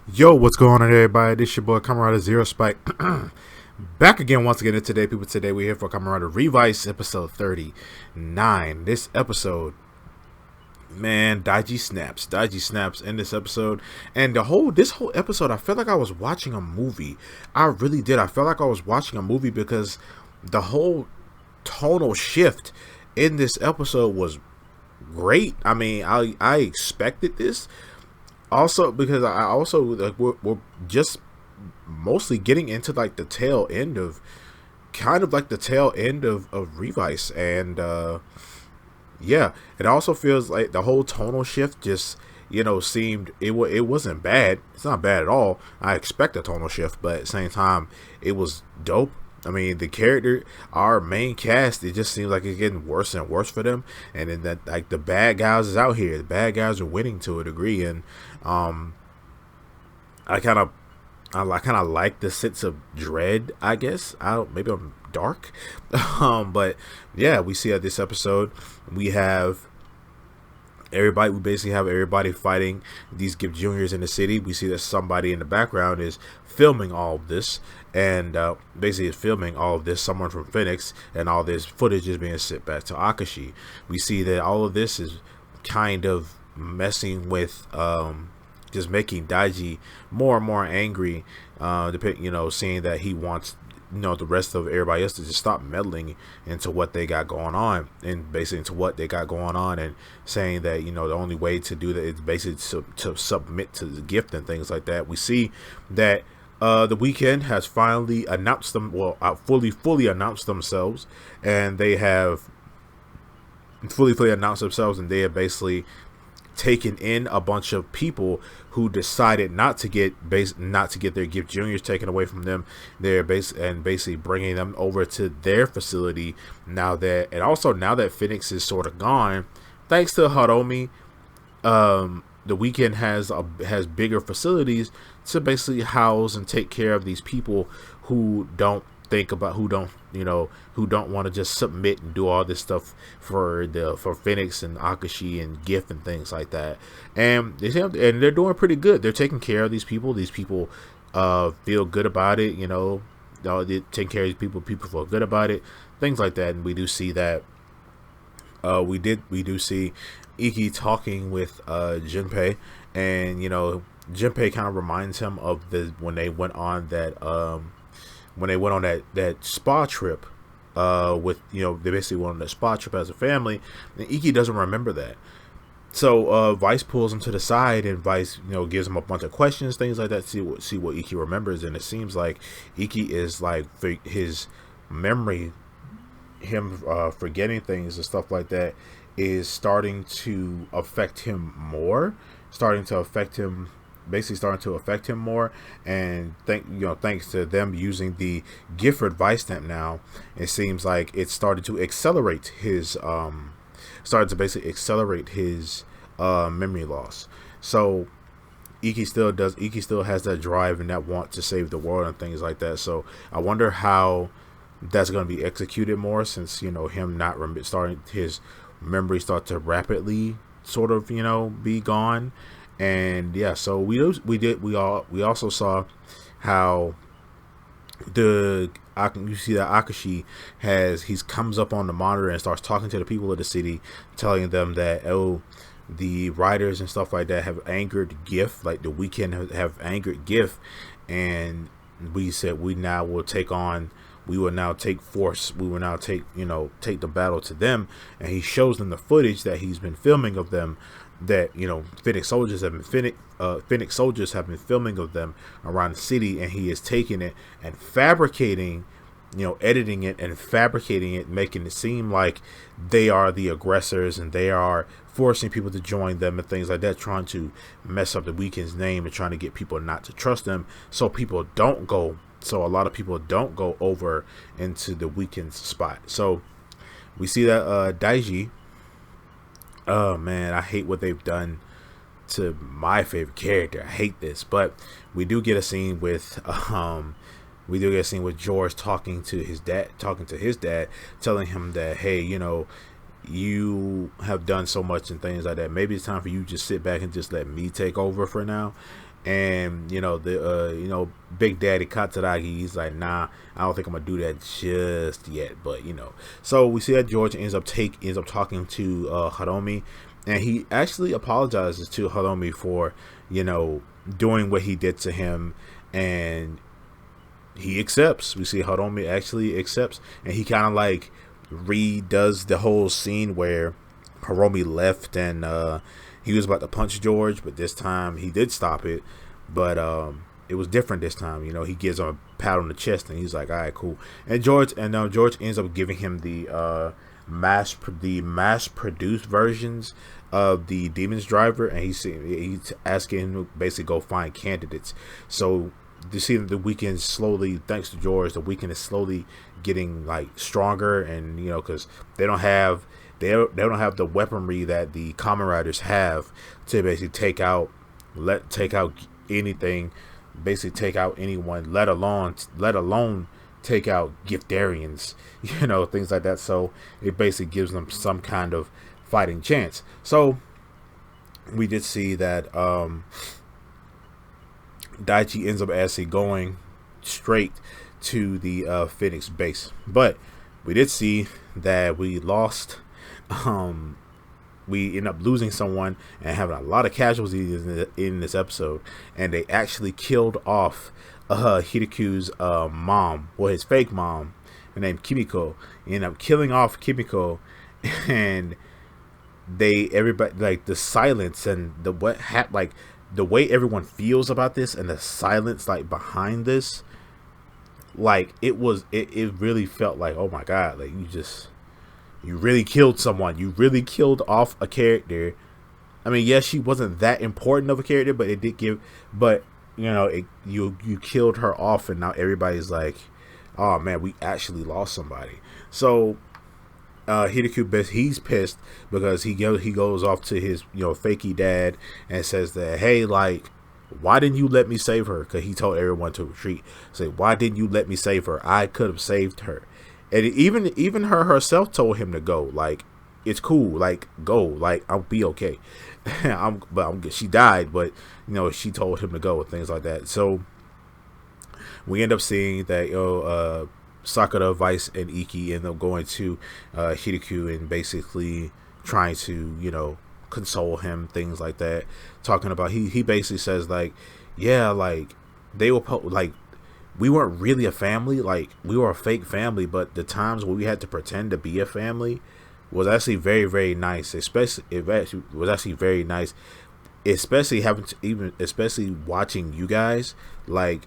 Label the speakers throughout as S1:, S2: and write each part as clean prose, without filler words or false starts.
S1: Yo, what's going on, everybody? This your boy Kamen Zero Spike. Back again once again today, people. Today we're here for Kamen Revice episode 39. This episode, man, Daiji snaps. Daiji snaps in this episode. And this whole episode, I felt like I was watching a movie. I really did. I felt like I was watching a movie because the whole tonal shift in this episode was great. I mean, I expected this. Also, because I also like we're just mostly getting into like the tail end of of Revice, and yeah, it also feels like the whole tonal shift just seemed it wasn't bad. It's not bad at all. I expect a tonal shift, but at the same time, it was dope. I mean, our main cast, it just seems like it's getting worse and worse for them. And then that, like, the bad guys is out here. The bad guys are winning to a degree, and um, I kind of, kind of like the sense of dread. I guess maybe I'm dark, but yeah, we see at this episode we have everybody. We basically have everybody fighting these Gift Juniors in the city. We see that somebody in the background is filming all of this, and basically is filming all of this. Someone from Phoenix, and all this footage is being sent back to Akashi. We see that all of this is kind of messing with just making Daiji more and more angry. Seeing that he wants the rest of everybody else to just stop meddling into what they got going on, and basically into what they got going on, and saying that the only way to do that is basically to submit to the gift and things like that. We see that the weekend has finally announced them, fully announced themselves, and they have fully announced themselves, and they have basically taken in a bunch of people who decided not to get their Gift Juniors taken away from them. They're basically bringing them over to their facility now that Phoenix is sort of gone, thanks to Hiromi. The weekend has bigger facilities to basically house and take care of these people who don't want to just submit and do all this stuff for Phoenix and Akashi and Gift and things like that. And they're doing pretty good. They're taking care of these people. These people feel good about it. They're taking care of these people. People feel good about it. Things like that. And we do see that. We do see Ikki talking with Junpei, and Junpei kind of reminds him of when they went on that spa trip, they basically went on that spa trip as a family, and Ikki doesn't remember that. So Vice pulls him to the side, and Vice gives him a bunch of questions, things like that, see what Ikki remembers. And it seems like Ikki is like his memory, forgetting things and stuff like that, is starting to affect him more, starting to affect him more. And thanks to them using the gift advice stamp now, it seems like it started to accelerate his memory loss. So Ikki still has that drive and that want to save the world and things like that. So I wonder how that's going to be executed more, since him not starting his memory start to rapidly sort of be gone. And yeah, so we also saw how you see that Akashi comes up on the monitor and starts talking to the people of the city, telling them that the writers and stuff like that have angered Gift, like the weekend have angered Gift, and we said we will now take the battle to them. And he shows them the footage that he's been filming of them, that Phoenix soldiers have been filming of them around the city, and he is taking it and fabricating, editing it and fabricating it, making it seem like they are the aggressors, and they are forcing people to join them and things like that, trying to mess up the weekend's name and trying to get people not to trust them, so a lot of people don't go over into the weekend's spot. So we see that Daiji, oh man, I hate what they've done to my favorite character. I hate this, but we do get a scene with George talking to his dad, telling him that, hey, you have done so much and things like that. Maybe it's time for you to just sit back and just let me take over for now. And Big Daddy Katsuragi, he's like, nah, I don't think I'm gonna do that just yet. But so we see that George ends up talking to Hiromi, and he actually apologizes to Hiromi for doing what he did to him, and he accepts. We see Hiromi actually accepts, and he kind of like redoes the whole scene where Hiromi left and he was about to punch George, but this time he did stop it. But it was different this time. He gives him a pat on the chest, and he's like, "All right, cool." And George ends up giving him the mass produced versions of the Demon's Driver, and he's asking him to basically go find candidates. So you see the weekend slowly, thanks to George, the weekend is slowly getting like stronger, and because they don't have the weaponry that the Kamen Riders have to basically take out anything, basically take out anyone, let alone take out Giftarians, things like that. So it basically gives them some kind of fighting chance. So we did see that Daiji ends up actually going straight to the Phoenix base, but we did see that we lost. We end up losing someone and having a lot of casualties in this episode, and they actually killed off Hiriku's mom, or his fake mom, her name Kimiko. They end up killing off Kimiko, and everybody, like the silence and the the way everyone feels about this, and the silence like behind this, like it really felt like, oh my god, like you really killed someone. You really killed off a character. I mean, yes, she wasn't that important of a character, but it did give. But you killed her off, and now everybody's like, "Oh man, we actually lost somebody." So Hiraku, he's pissed because he goes off to his fakey dad and says that, hey, like, why didn't you let me save her? Because he told everyone to retreat. Say, why didn't you let me save her? I could have saved her. And even her herself told him to go. Like, it's cool. Like, go. Like, I'll be okay. She died, but she told him to go and things like that. So we end up seeing that Sakura, Vice, and Ikki end up going to Hiraku and basically trying to console him, things like that. Talking about he basically says like, yeah, like they were like, we weren't really a family, like we were a fake family, but the times when we had to pretend to be a family was actually very, very nice. Especially very nice, especially watching you guys, like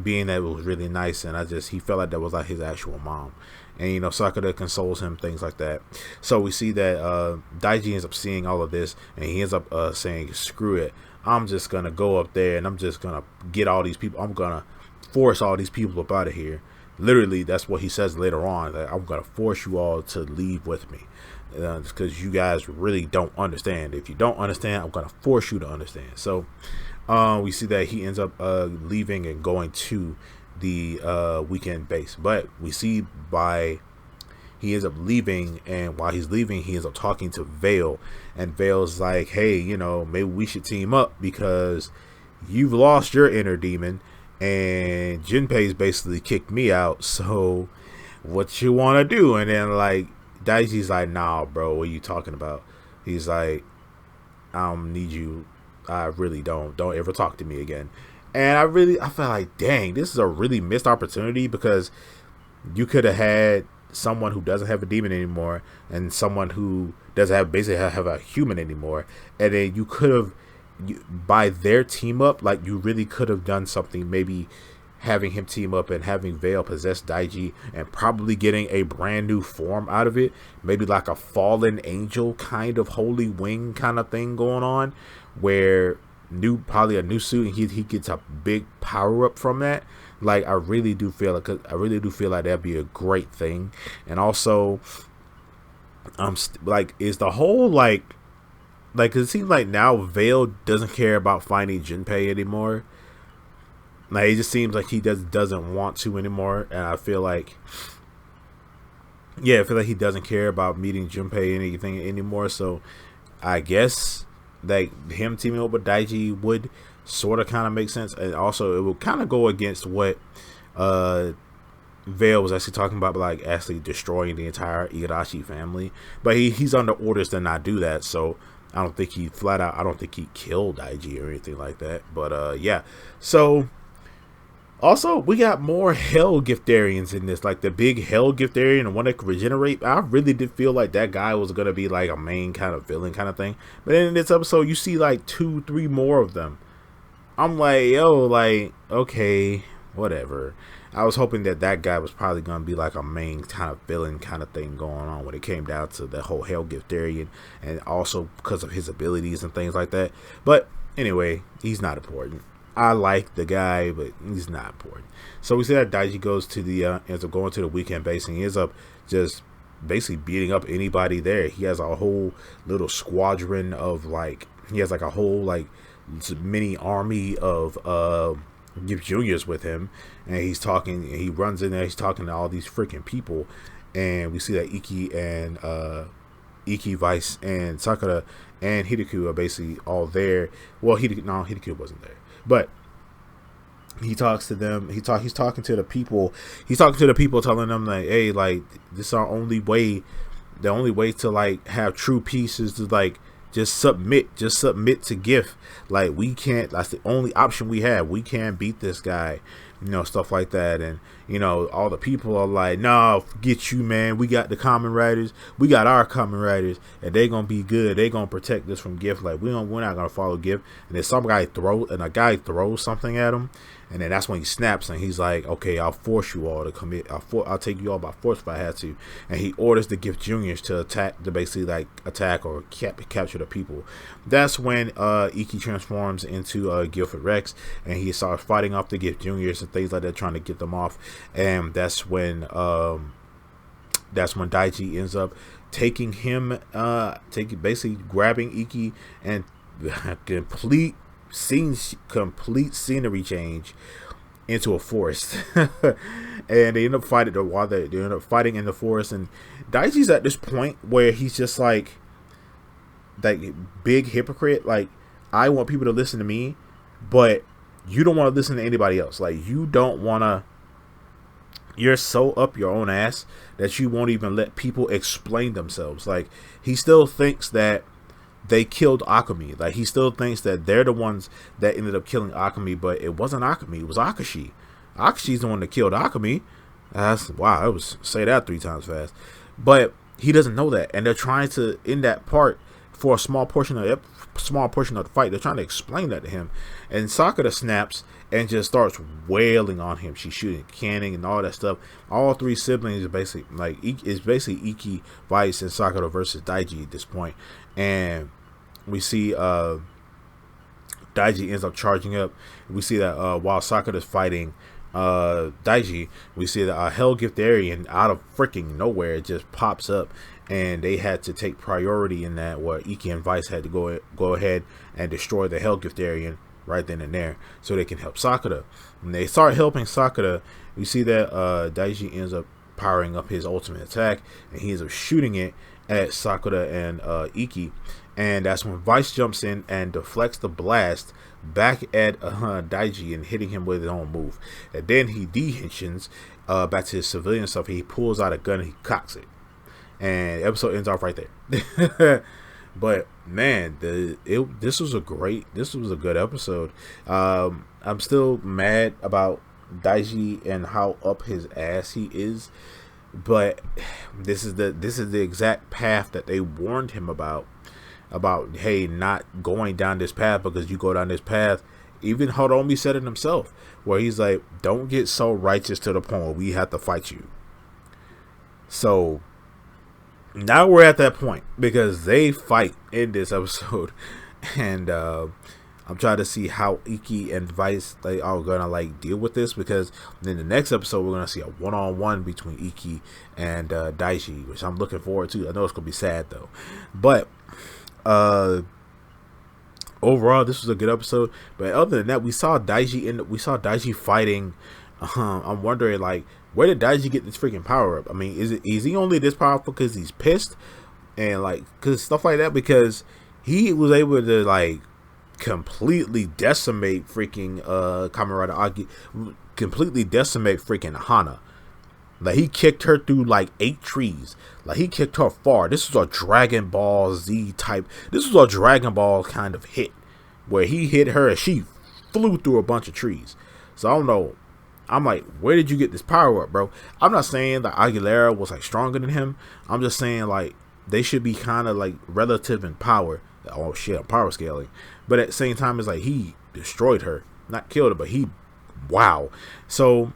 S1: being that it was really nice. And he felt like that was like his actual mom. And Sakura consoles him, things like that. So we see that Daiji ends up seeing all of this, and he ends up saying, screw it, I'm just gonna go up there and I'm just gonna get all these people, I'm gonna force all these people up out of here. Literally, that's what he says later on, that I'm gonna force you all to leave with me, because you guys really don't understand. If you don't understand, I'm gonna force you to understand. So we see that he ends up leaving and going to the weekend base, but we see he ends up leaving, and while he's leaving, he ends up talking to Vale, and Vale's like, hey, maybe we should team up because you've lost your inner demon and Junpei's basically kicked me out, so what you want to do? And then like Daiji's like, nah bro, what are you talking about? He's like, I don't need you, I really don't ever talk to me again. And I felt like, dang, this is a really missed opportunity, because you could have had someone who doesn't have a demon anymore and someone who doesn't have a human anymore, and then you could have, by their team up, like you really could have done something, maybe having him team up and having Vale possess Daiji and probably getting a brand new form out of it, maybe like a fallen angel kind of holy wing kind of thing going on, where probably a new suit, and he gets a big power up from that. Like I really do feel like that'd be a great thing. And also like is the whole like it seems like now Vale doesn't care about finding Junpei anymore. Like it just seems like he doesn't want to anymore, and I feel like he doesn't care about meeting Junpei anything anymore. So I guess like him teaming up with Daiji would sort of kind of makes sense, and also it will kind of go against what Vale was actually talking about, like actually destroying the entire Igarashi family. But he's under orders to not do that, so I don't think he killed Daiji or anything like that. But yeah. So also we got more Hell Giftarians in this, like the big Hell Giftarian, the one that could regenerate. I really did feel like that guy was gonna be like a main kind of villain kind of thing. But then in this episode you see like 2-3 more of them. I'm like, yo, like, okay, whatever. I was hoping that guy was probably going to be like a main kind of villain kind of thing going on when it came down to the whole Hell Giftarian, and also because of his abilities and things like that. But anyway, he's not important. I like the guy, but he's not important. So we see that Daiji goes to ends up going to the weekend base, and he ends up just basically beating up anybody there. He has a whole little squadron of he has like a whole like mini army of Gift Juniors with him, and he runs in there, he's talking to all these freaking people, and we see that Ikki, Vice, and Sakura and Hideko are basically all there. Well, Hideko wasn't there, but he talks to them. He's talking to the people. He's talking to the people, telling them like, hey, like, this is our only way. The only way to like have true peace is to like just submit to gift. Like, we can't, that's the only option we have. We can't beat this guy, stuff like that. And all the people are like, nah, forget you, man, we got the Kamen Riders, we got our Kamen Riders, and they gonna be good, they gonna protect us from gift. Like, we're not gonna follow gift. And then a guy throws something at him, and then that's when he snaps, and he's like, okay, I'll force you all to commit. I'll take you all by force if I had to. And he orders the Gift Juniors to basically attack or capture the people. That's when Ikki transforms into Guilford Rex, and he starts fighting off the Gift Juniors and things like that, trying to get them off. And that's when Daiji ends up taking him, basically grabbing Ikki, and complete scenery change into a forest. And they end up fighting in the forest, and Daiji's at this point where he's just like big hypocrite. Like, I want people to listen to me, but you don't want to listen to anybody else. Like, you're so up your own ass that you won't even let people explain themselves. Like, he still thinks that they killed Akemi. Like, he still thinks that they're the ones that ended up killing Akemi, but it wasn't Akemi, it was Akashi. Akashi's the one that killed Akemi. Wow, I was say that 3 times fast. But he doesn't know that, and they're trying to, in that part, for a small portion of the fight, they're trying to explain that to him. And Sakura snaps and just starts wailing on him. She's shooting canning and all that stuff. All 3 siblings are basically Ikki, Vice, and Sakura versus Daiji at this point. And we see Daiji ends up charging up. We see that while Sakura's fighting Daiji, we see that Hell Giftarian out of freaking nowhere just pops up, and they had to take priority in that, where Ikki and Vice had to go ahead and destroy the Hell Giftarian right then and there, so they can help Sakura. When they start helping Sakura, we see that Daiji ends up powering up his ultimate attack, and he ends up shooting it at Sakura and Ikki. And that's when Vice jumps in and deflects the blast back at Daiji and hitting him with his own move. And then he dehensions back to his civilian stuff. He pulls out a gun and he cocks it. And the episode ends off right there. But man, this was a good episode. I'm still mad about Daiji and how up his ass he is. But this is the exact path that they warned him about, hey, not going down this path, because you go down this path. Even Hiromi said it himself, where he's like, don't get so righteous to the point where we have to fight you. So now we're at that point, because they fight in this episode. And I'm trying to see how Ikki and Vice, they are gonna deal with this, because in the next episode we're gonna see a one-on-one between Ikki and Daiji, which I'm looking forward to. I know it's gonna be sad though, but overall this was a good episode. But other than that, we saw Daiji fighting. I'm wondering, where did Daiji get this freaking power up? I mean, is he only this powerful because he's pissed and because stuff like that? Because he was able to completely decimate freaking Kamen Rider Aki, completely decimate freaking Hana. Like, he kicked her through like 8 trees. Like, he kicked her far. This was a Dragon Ball Z type. This was a Dragon Ball kind of hit, where he hit her and she flew through a bunch of trees. So I don't know. I'm like, where did you get this power up, bro? I'm not saying that Aguilera was like stronger than him. I'm just saying like they should be kind of like relative in power. Oh shit, I'm power scaling. But at the same time, it's like he destroyed her, not killed her, but he, wow. So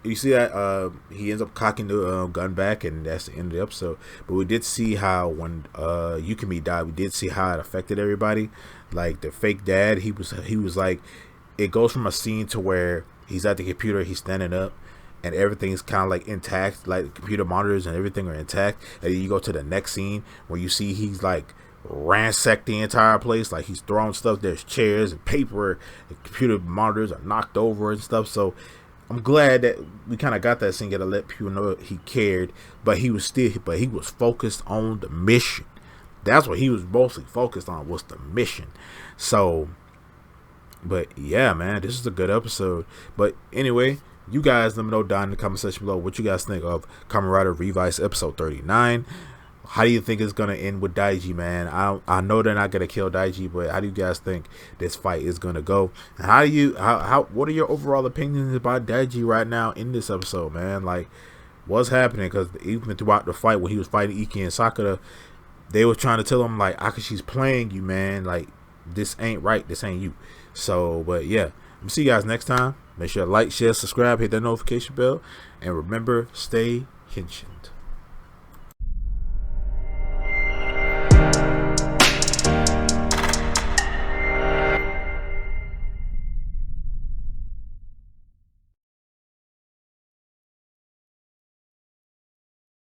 S1: you see that he ends up cocking the gun back, and that's the end of the episode. But we did see how when Yukimi died, we did see how it affected everybody. Like the fake dad, he was like, it goes from a scene to where he's at the computer, he's standing up, and everything's kind of like intact, like the computer monitors and everything are intact. And then you go to the next scene where you see he's like ransacked the entire place, like he's throwing stuff. There's chairs and paper, and computer monitors are knocked over and stuff. So I'm glad that we kind of got that scene to let people know he cared, but he was focused on the mission. That's what he was mostly focused on, was the mission. So, but yeah, man, this is a good episode. But anyway, you guys let me know down in the comment section below what you guys think of Kamen Rider Revice episode 39. How do you think it's gonna end with Daiji, man? I know they're not gonna kill Daiji, but how do you guys think this fight is gonna go? And what are your overall opinions about Daiji right now in this episode, man? Like, what's happening? Because even throughout the fight when he was fighting Ikki and Sakura, they were trying to tell him like, Akashi's playing you, man. Like, this ain't right. This ain't you. So, but yeah, I'll see you guys next time. Make sure to like, share, subscribe, hit that notification bell, and remember, stay Kenshined.